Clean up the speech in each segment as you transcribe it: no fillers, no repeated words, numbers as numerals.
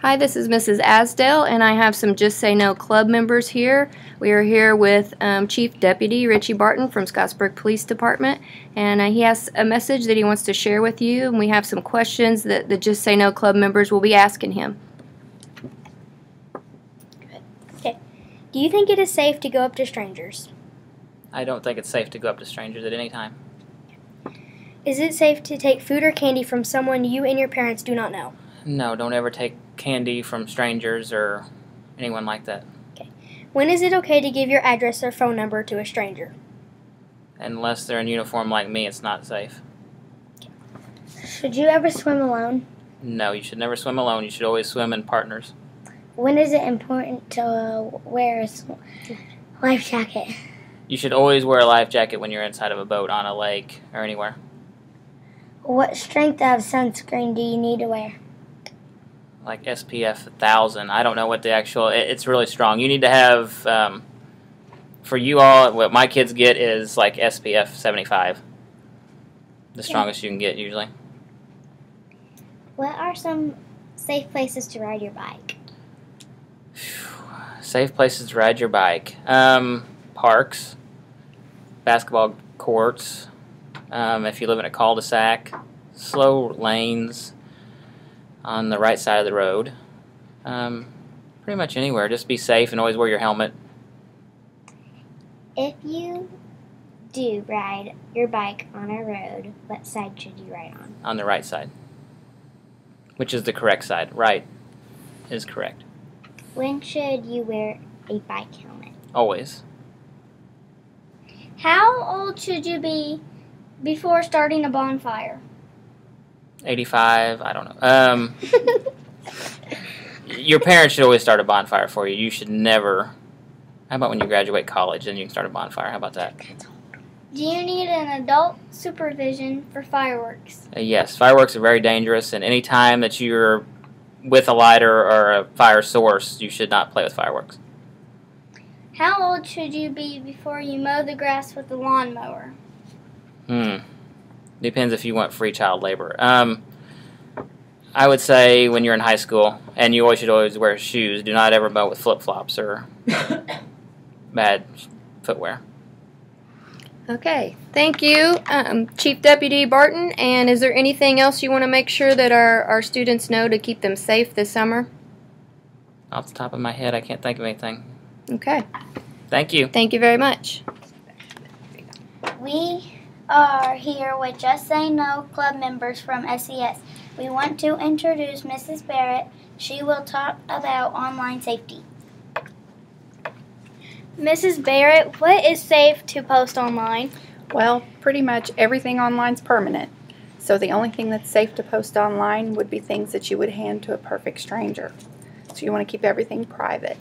Hi, this is Mrs. Asdale, and I have some Just Say No Club members here. We are here with Chief Deputy Richie Barton from Scottsburg Police Department, and he has a message that he wants to share with you, and we have some questions that the Just Say No Club members will be asking him. Okay. Do you think it is safe to go up to strangers? I don't think it's safe to go up to strangers at any time. Is it safe to take food or candy from someone you and your parents do not know? No, don't ever take candy from strangers or anyone like that. Okay. When is it okay to give your address or phone number to a stranger? Unless they're in uniform like me, it's not safe. Okay. Should you ever swim alone? No, you should never swim alone. You should always swim in partners. When is it important to wear a life jacket? You should always wear a life jacket when you're inside of a boat, on a lake, or anywhere. What strength of sunscreen do you need to wear? Like SPF 1000. I don't know what the actual... It's really strong. You need to have... for you all, what my kids get is like SPF 75. The strongest you can get, usually. What are some safe places to ride your bike? Safe places to ride your bike. Parks. Basketball courts. If you live in a cul-de-sac. Slow lanes. On the right side of the road. Pretty much anywhere. Just be safe and always wear your helmet. If you do ride your bike on a road, what side should you ride on? On the right side. Which is the correct side. Right is correct. When should you wear a bike helmet? Always. How old should you be before starting a bonfire? 85, I don't know. Your parents should always start a bonfire for you. You should never... How about when you graduate college and you can start a bonfire? How about that? Do you need an adult supervision for fireworks? Yes, fireworks are very dangerous, and any time that you're with a lighter or a fire source, you should not play with fireworks. How old should you be before you mow the grass with a lawnmower? Depends if you want free child labor. I would say when you're in high school, and you always should always wear shoes. Do not ever mow with flip-flops or bad footwear. Okay, thank you, Chief Deputy Barton. And is there anything else you want to make sure that our students know to keep them safe this summer? Off the top of my head, I can't think of anything. Okay. Thank you. Thank you very much. We are here with Just Say No Club members from SCS. We want to introduce Mrs. Barrett. She will talk about online safety. Mrs. Barrett, what is safe to post online? Well, pretty much everything online's permanent. So the only thing that's safe to post online would be things that you would hand to a perfect stranger. So you want to keep everything private.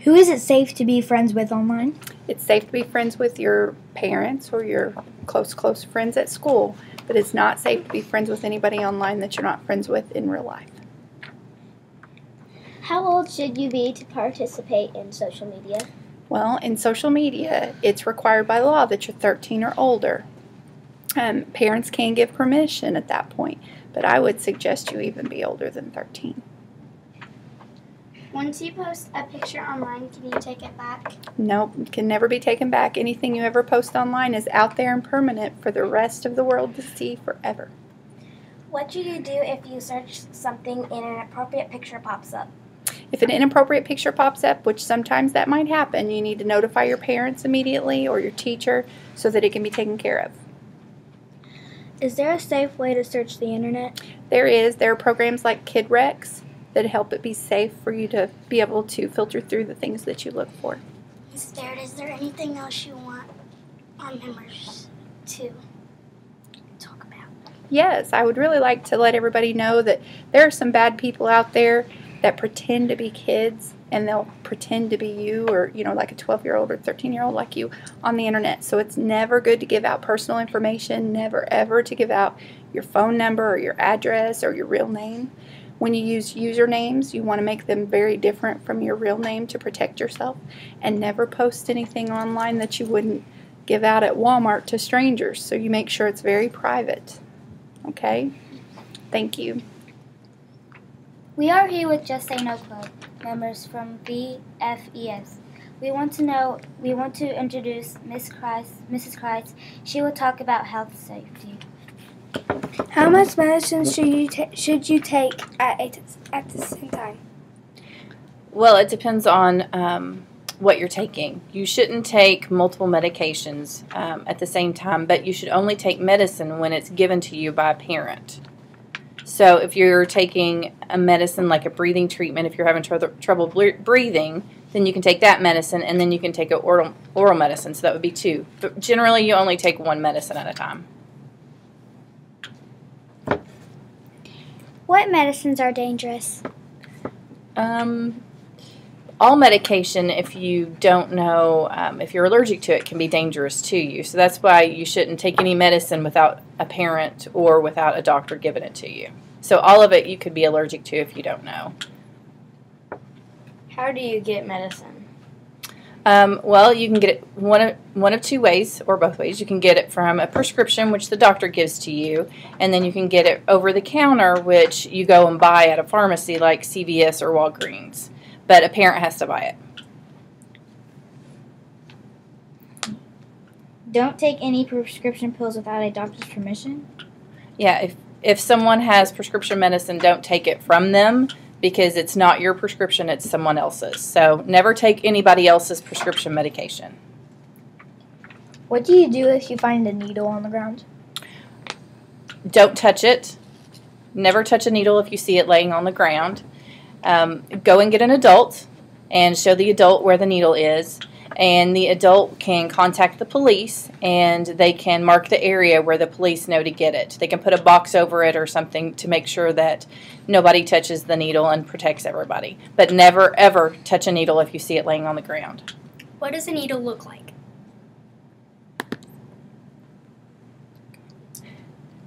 Who is it safe to be friends with online? It's safe to be friends with your parents or your close friends at school, but it's not safe to be friends with anybody online that you're not friends with in real life. How old should you be to participate in social media? Well, in social media, it's required by law that you're 13 or older. Parents can give permission at that point, but I would suggest you even be older than 13. Once you post a picture online, can you take it back? Nope, it can never be taken back. Anything you ever post online is out there and permanent for the rest of the world to see forever. What should you do if you search something and an inappropriate picture pops up? If an inappropriate picture pops up, which sometimes that might happen, you need to notify your parents immediately or your teacher so that it can be taken care of. Is there a safe way to search the internet? There is. There are programs like KidRex that help it be safe for you to be able to filter through the things that you look for. Is there anything else you want our members to talk about? Yes, I would really like to let everybody know that there are some bad people out there that pretend to be kids, and they'll pretend to be you, or like a 12-year-old or 13-year-old like you on the internet. So it's never good to give out personal information, never ever to give out your phone number or your address or your real name. When you use usernames, you want to make them very different from your real name to protect yourself, and never post anything online that you wouldn't give out at Walmart to strangers. So you make sure it's very private. Okay? Thank you. We are here with Just Say No Club members from BFES. We want to introduce Mrs. Christ. She will talk about health safety. How much medicine should you take at the same time? Well, it depends on what you're taking. You shouldn't take multiple medications at the same time, but you should only take medicine when it's given to you by a parent. So if you're taking a medicine like a breathing treatment, if you're having trouble breathing, then you can take that medicine, and then you can take an oral medicine, so that would be 2. But generally, you only take 1 medicine at a time. What medicines are dangerous? All medication, if you don't know, if you're allergic to it, can be dangerous to you. So that's why you shouldn't take any medicine without a parent or without a doctor giving it to you. So all of it you could be allergic to if you don't know. How do you get medicine? Well, you can get it one of 2 ways, or both ways. You can get it from a prescription, which the doctor gives to you, and then you can get it over the counter, which you go and buy at a pharmacy like CVS or Walgreens. But a parent has to buy it. Don't take any prescription pills without a doctor's permission? Yeah, if someone has prescription medicine, don't take it from them, because it's not your prescription, it's someone else's. So never take anybody else's prescription medication. What do you do if you find a needle on the ground? Don't touch it. Never touch a needle if you see it laying on the ground. Go and get an adult and show the adult where the needle is, and the adult can contact the police, and they can mark the area where the police know to get it. They can put a box over it or something to make sure that nobody touches the needle and protects everybody. But never, ever touch a needle if you see it laying on the ground. What does a needle look like?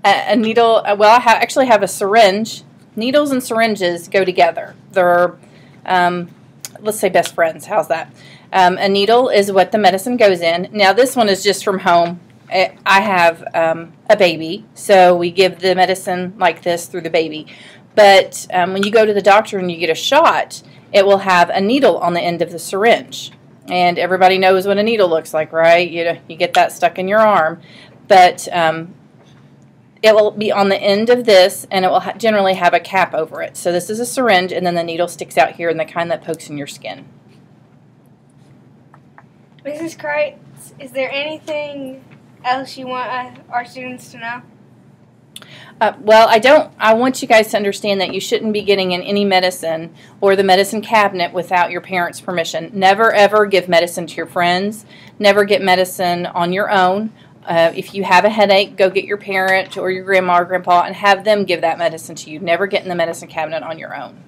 A needle, well, I actually have a syringe. Needles and syringes go together. They're, let's say, best friends. How's that? A needle is what the medicine goes in. Now, this one is just from home. I have a baby, so we give the medicine like this through the baby. But when you go to the doctor and you get a shot, it will have a needle on the end of the syringe. And everybody knows what a needle looks like, right? You get that stuck in your arm. But it will be on the end of this, and it will generally have a cap over it. So this is a syringe, and then the needle sticks out here, and the kind that pokes in your skin. Mrs. Kreitz, is there anything else you want our students to know? Well, I want you guys to understand that you shouldn't be getting in any medicine or the medicine cabinet without your parents' permission. Never, ever give medicine to your friends. Never get medicine on your own. If you have a headache, go get your parent or your grandma or grandpa and have them give that medicine to you. Never get in the medicine cabinet on your own.